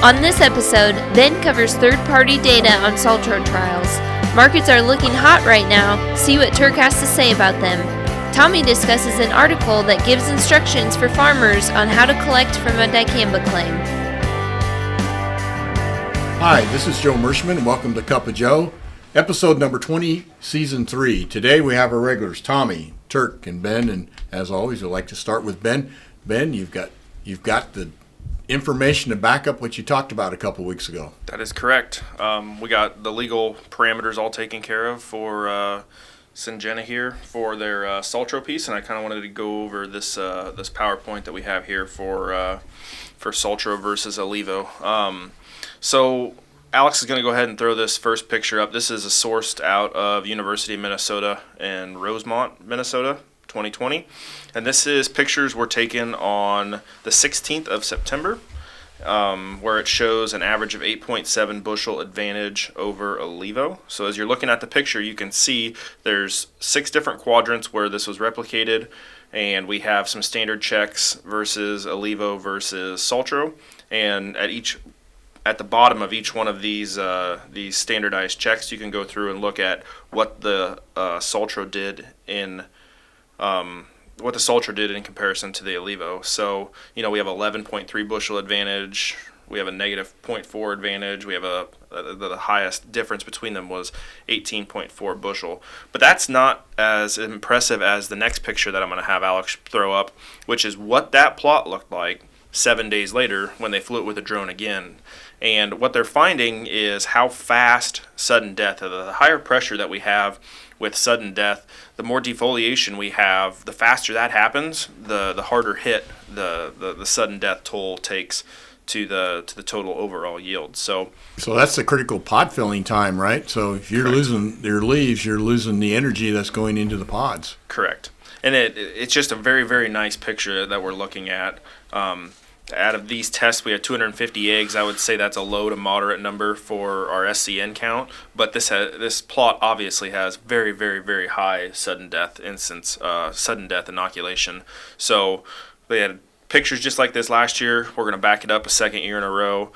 On this episode, Ben covers third-party data on Saltro trials. Markets are looking hot right now. See what Turk has to say about them. Tommy discusses an article that gives instructions for farmers on how to collect from a Dicamba claim. Hi, this is Joe Mershman, and welcome to Cup of Joe, episode number 20, season 3. Today we have our regulars, Tommy, Turk, and Ben, and as always, we'd like to start with Ben. Ben, you've got the information to back up what you talked about a couple weeks ago. That is correct. We got the legal parameters all taken care of for Syngenta here for their Saltro piece, and I kind of wanted to go over this this PowerPoint that we have here for Saltro versus Olivo. So Alex is going to go ahead and throw this first picture up. This is sourced out of University of Minnesota in Rosemont, Minnesota, 2020. And this is pictures were taken on the 16th of September, where it shows an average of 8.7 bushel advantage over Olivo. So as you're looking at the picture, you can see there's 6 different quadrants where this was replicated, and we have some standard checks versus Olivo versus Saltro. And at the bottom of each one of these standardized checks, you can go through and look at what the Saltro did in comparison to the Olivo. So, we have 11.3 bushel advantage. We have a negative 0.4 advantage. We have the highest difference between them was 18.4 bushel. But that's not as impressive as the next picture that I'm going to have Alex throw up, which is what that plot looked like 7 days later when they flew it with a drone again. And what they're finding is how fast sudden death, the higher pressure that we have with sudden death, the more defoliation we have, the faster that happens, the harder hit the sudden death toll takes to the total overall yield. So that's the critical pod filling time, right? So if you're losing your leaves, you're losing the energy that's going into the pods. Correct. And it's just a very, very nice picture that we're looking at. Out of these tests, we had 250 eggs. I would say that's a low to moderate number for our SCN count. But this plot obviously has very, very, very high sudden death inoculation. So they had pictures just like this last year. We're going to back it up a second year in a row.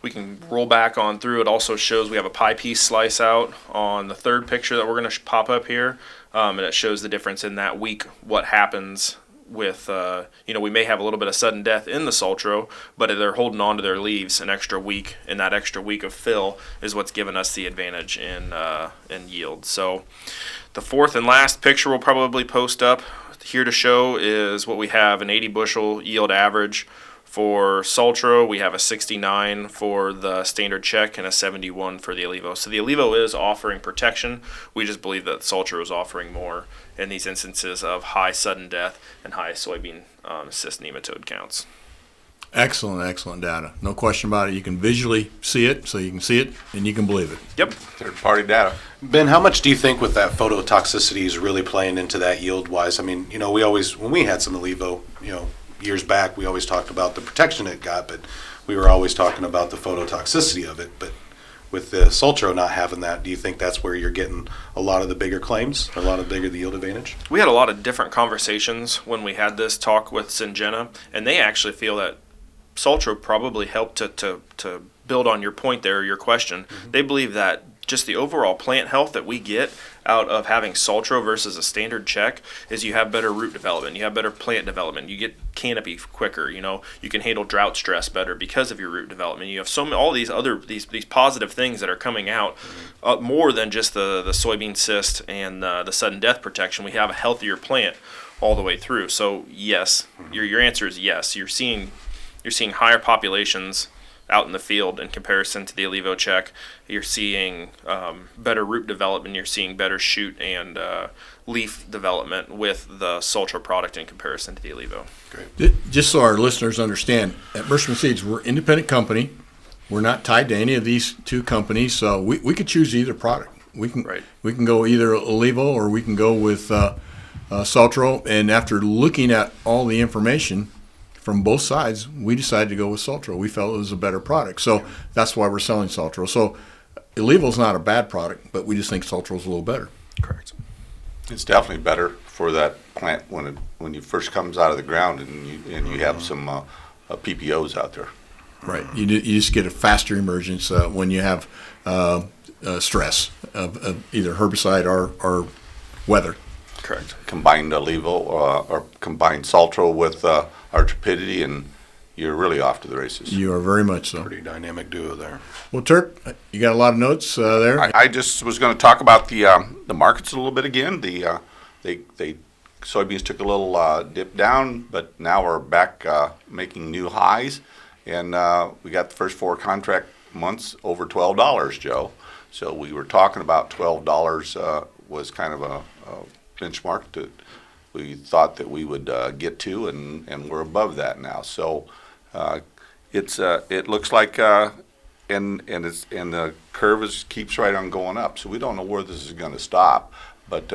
We can roll back on through. It also shows we have a pie piece slice out on the third picture that we're going to pop up here. And it shows the difference in that week, what happens with, we may have a little bit of sudden death in the Saltro, but they're holding on to their leaves an extra week, and that extra week of fill is what's given us the advantage in yield. So the fourth and last picture we'll probably post up here to show is what we have, an 80 bushel yield average for Saltro. We have a 69 for the standard check and a 71 for the Olivo. So the Olivo is offering protection. We just believe that Saltro is offering more in these instances of high sudden death and high soybean cyst nematode counts. Excellent data. No question about it. You can visually see it, so you can see it and you can believe it. Yep. Third-party data. Ben, how much do you think with that phototoxicity is really playing into that yield-wise? I mean, we always, when we had some Olivo, years back, we always talked about the protection it got, but we were always talking about the phototoxicity of it. But with the Saltro not having that, do you think that's where you're getting a lot of the bigger claims, a lot of the yield advantage? We had a lot of different conversations when we had this talk with Syngenta, and they actually feel that Saltro probably helped to build on your point there, your question. Mm-hmm. They believe that just the overall plant health that we get out of having Saltro versus a standard check is you have better root development, you have better plant development, you get canopy quicker, you can handle drought stress better because of your root development. You have all these other these positive things that are coming out, more than just the soybean cyst and the sudden death protection. We have a healthier plant all the way through. So yes, your answer is yes. You're seeing higher populations out in the field in comparison to the Olivo check. You're seeing better root development, you're seeing better shoot and leaf development with the Saltro product in comparison to the Olivo. Great. Just so our listeners understand, at Mershman Seeds, we're an independent company. We're not tied to any of these two companies, so we could choose either product. We can go either Olivo or we can go with Saltro, and after looking at all the information from both sides, we decided to go with Saltro. We felt it was a better product. So that's why we're selling Saltro. So Olivo's not a bad product, but we just think Saltro's a little better. Correct. It's definitely better for that plant when it first comes out of the ground and you have some PKOs out there. Right. You just get a faster emergence when you have stress of either herbicide or weather. Correct. Combined Olivo or combined Saltro with our Tripidity, and you're really off to the races. You are very much so. Pretty dynamic duo there. Well, Turk, you got a lot of notes there. I just was going to talk about the markets a little bit again. They soybeans took a little dip down, but now we're back making new highs, and we got the first 4 contract months over $12, Joe. So we were talking about $12 was kind of a benchmark that we thought that we would get to, and we're above that now. So it looks like and the curve keeps right on going up. So we don't know where this is going to stop, but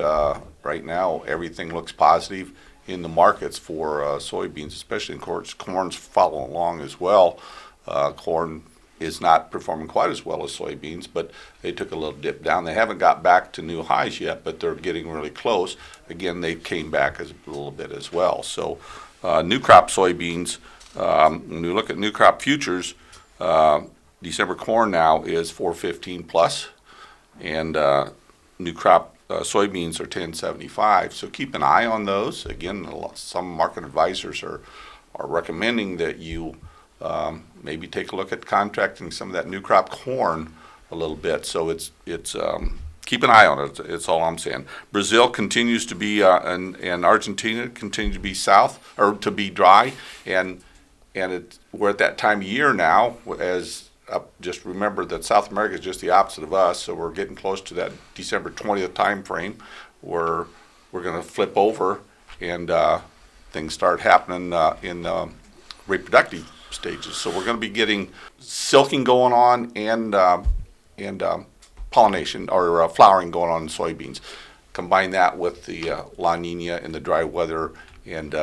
right now everything looks positive in the markets for soybeans, especially of course corn's following along as well. Corn is not performing quite as well as soybeans, but they took a little dip down. They haven't got back to new highs yet, but they're getting really close. Again, they came back a little bit as well. So new crop soybeans, when we look at new crop futures, December corn now is 415 plus, and new crop soybeans are 1075. So keep an eye on those. Again, some market advisors are recommending that you maybe take a look at contracting some of that new crop corn a little bit. So it's keep an eye on it. It's all I'm saying. Brazil continues to be and Argentina continue to be south or to be dry, and we're at that time of year now. Just remember that South America is just the opposite of us. So we're getting close to that December 20th time frame where we're going to flip over and things start happening in reproductive stages. So we're going to be getting silking going on and pollination or flowering going on in soybeans. Combine that with the La Nina and the dry weather, and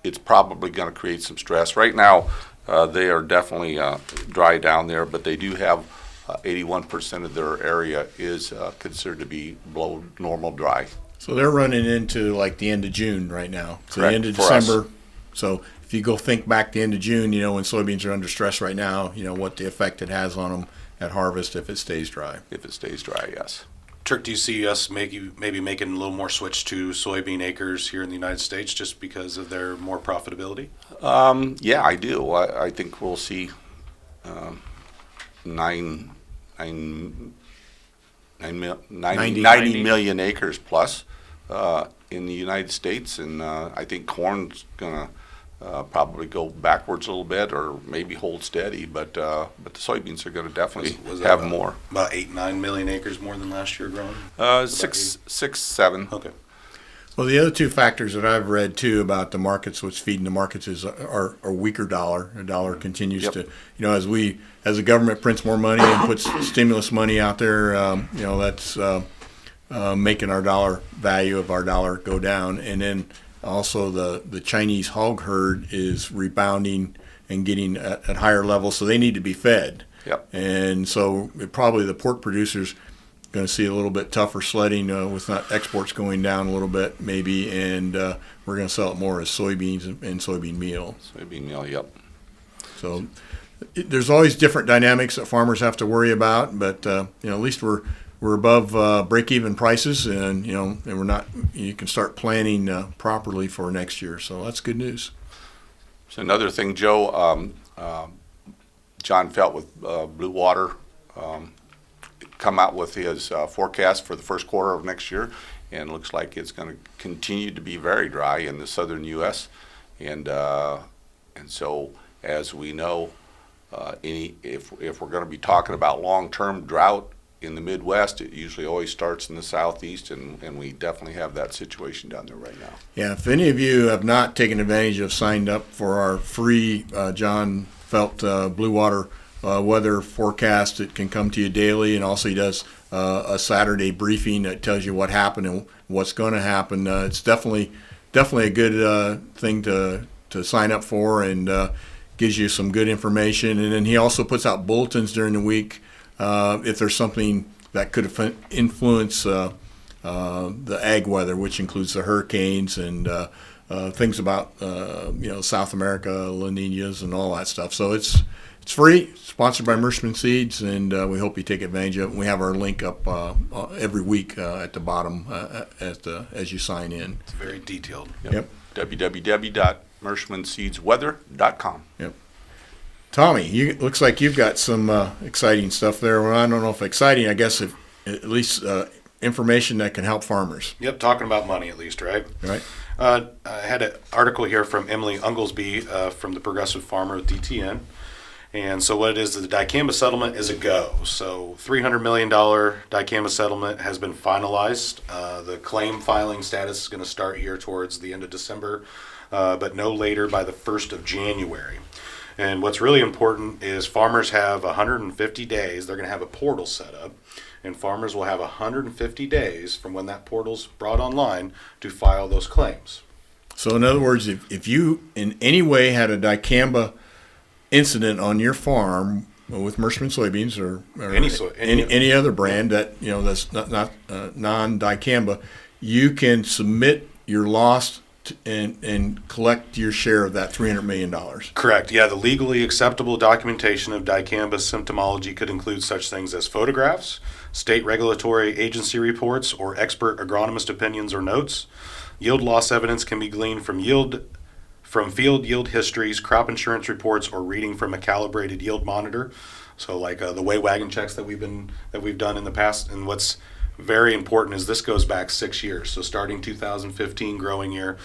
it's probably going to create some stress. Right now, they are definitely dry down there, but they do have 81% of their area is considered to be below normal dry. So they're running into like the end of June right now. So Correct, the end of for us. December. So if you go think back the end of June, when soybeans are under stress right now, what the effect it has on them at harvest if it stays dry. If it stays dry, yes. Turk, do you see us maybe making a little more switch to soybean acres here in the United States just because of their more profitability? Yeah, I do. I think we'll see 90 million acres plus in the United States, and I think corn's gonna probably go backwards a little bit or maybe hold steady, but the soybeans are going to definitely have more. About 8-9 million acres more than last year grown? 6, 7. Okay. Well, the other two factors that I've read too about the markets, what's feeding the markets is our weaker dollar. The dollar continues Yep. to, as the government prints more money and puts stimulus money out there, that's making our dollar value of our dollar go down, and then also the Chinese hog herd is rebounding and getting at higher levels, so they need to be fed. Yep. And so probably the pork producers going to see a little bit tougher sledding with not exports going down a little bit maybe, and we're going to sell it more as soybeans and soybean meal. Soybean meal, yep. So there's always different dynamics that farmers have to worry about, but at least we're above break-even prices, and and we're not. You can start planning properly for next year, so that's good news. So another thing, Joe, John Felt with Blue Water come out with his forecast for the first quarter of next year, and it looks like it's going to continue to be very dry in the southern U.S. and so as we know, if we're going to be talking about long-term drought in the Midwest, it usually always starts in the Southeast, and we definitely have that situation down there right now. Yeah, if any of you have not taken advantage of signed up for our free John Felt Blue Water weather forecast, it can come to you daily, and also he does a Saturday briefing that tells you what happened and what's going to happen. It's definitely a good thing to sign up for, and gives you some good information. And then he also puts out bulletins during the week if there's something that could influence the ag weather, which includes the hurricanes and things about South America, La Ninas, and all that stuff. So it's free, sponsored by Mershman Seeds, and we hope you take advantage of it. We have our link up every week at the bottom as you sign in. It's very detailed. Yep. www.mershmanseedsweather.com. Yep. Tommy, looks like you've got some exciting stuff there. Well, I don't know if exciting. I guess at least information that can help farmers. Yep, talking about money at least, right? Right. I had an article here from Emily Unglesby from the Progressive Farmer DTN. And so what it is, the Dicamba Settlement is a go. So $300 million Dicamba Settlement has been finalized. The claim filing status is going to start here towards the end of December, but no later by the 1st of January. And what's really important is farmers have 150 days. They're going to have a portal set up, and farmers will have 150 days from when that portal's brought online to file those claims. So in other words, if you in any way had a dicamba incident on your farm with Mershman soybeans or any other brand that that's not non-dicamba, you can submit your loss and collect your share of that $300 million. Correct. Yeah, the legally acceptable documentation of dicamba symptomology could include such things as photographs, state regulatory agency reports, or expert agronomist opinions or notes. Yield loss evidence can be gleaned from field yield histories, crop insurance reports, or reading from a calibrated yield monitor. So like the weigh wagon checks that we've done in the past. And what's very important is this goes back 6 years. So starting 2015 growing year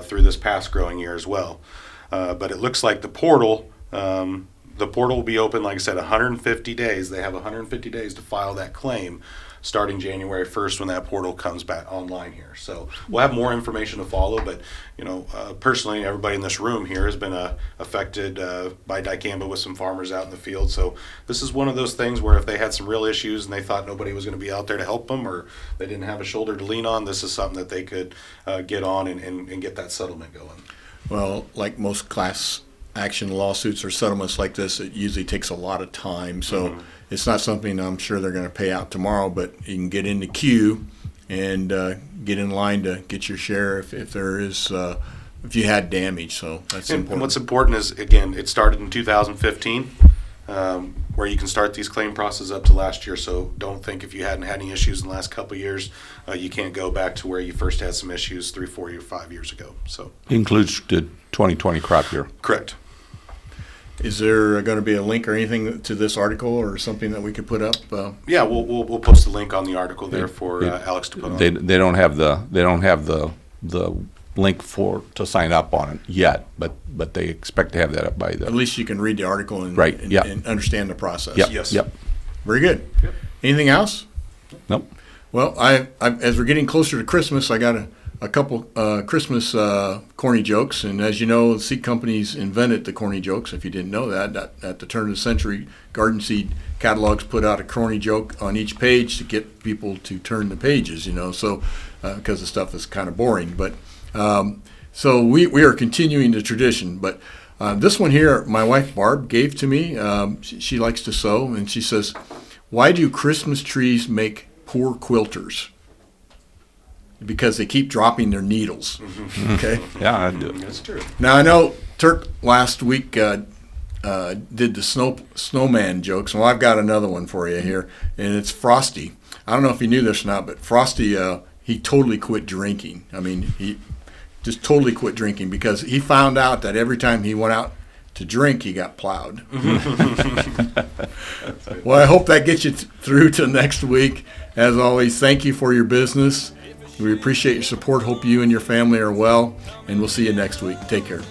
through this past growing year as well. But it looks like the portal will be open, like I said, 150 days. They have 150 days to file that claim starting January 1st when that portal comes back online here. So we'll have more information to follow, but personally, everybody in this room here has been affected by dicamba with some farmers out in the field. So this is one of those things where if they had some real issues and they thought nobody was going to be out there to help them, or they didn't have a shoulder to lean on, this is something that they could get on and get that settlement going. Well, like most class action lawsuits or settlements like this, it usually takes a lot of time. So it's not something I'm sure they're going to pay out tomorrow, but you can get in the queue and get in line to get your share if there is if you had damage. So that's important. And what's important is, again, it started in 2015, where you can start these claim processes up to last year. So don't think if you hadn't had any issues in the last couple of years, you can't go back to where you first had some issues 3, 4, 5 years ago. So Includes the 2020 crop year. Correct. Is there going to be a link or anything to this article or something that we could put up? Yeah, we'll post a link on the article there for Alex to put on. They don't have the link to sign up on it yet, but they expect to have that up by the. At least you can read the article and and understand the process. Yep. Yes. Yep. Very good. Yep. Anything else? Nope. Well, I as we're getting closer to Christmas, I got a couple Christmas corny jokes, and as you know, the seed companies invented the corny jokes. If you didn't know that, at the turn of the century, garden seed catalogs put out a corny joke on each page to get people to turn the pages. So because the stuff is kind of boring, but so we are continuing the tradition. But this one here, my wife Barb gave to me. She likes to sew, and she says, "Why do Christmas trees make poor quilters?" Because they keep dropping their needles. Okay. Yeah, I do. That's true. Now I know Turk last week did the snowman jokes. Well, I've got another one for you here, and it's Frosty. I don't know if you knew this or not, but Frosty he totally quit drinking. I mean, he just totally quit drinking because he found out that every time he went out to drink, he got plowed. Well, I hope that gets you through to next week. As always, thank you for your business. We appreciate your support. Hope you and your family are well, and we'll see you next week. Take care.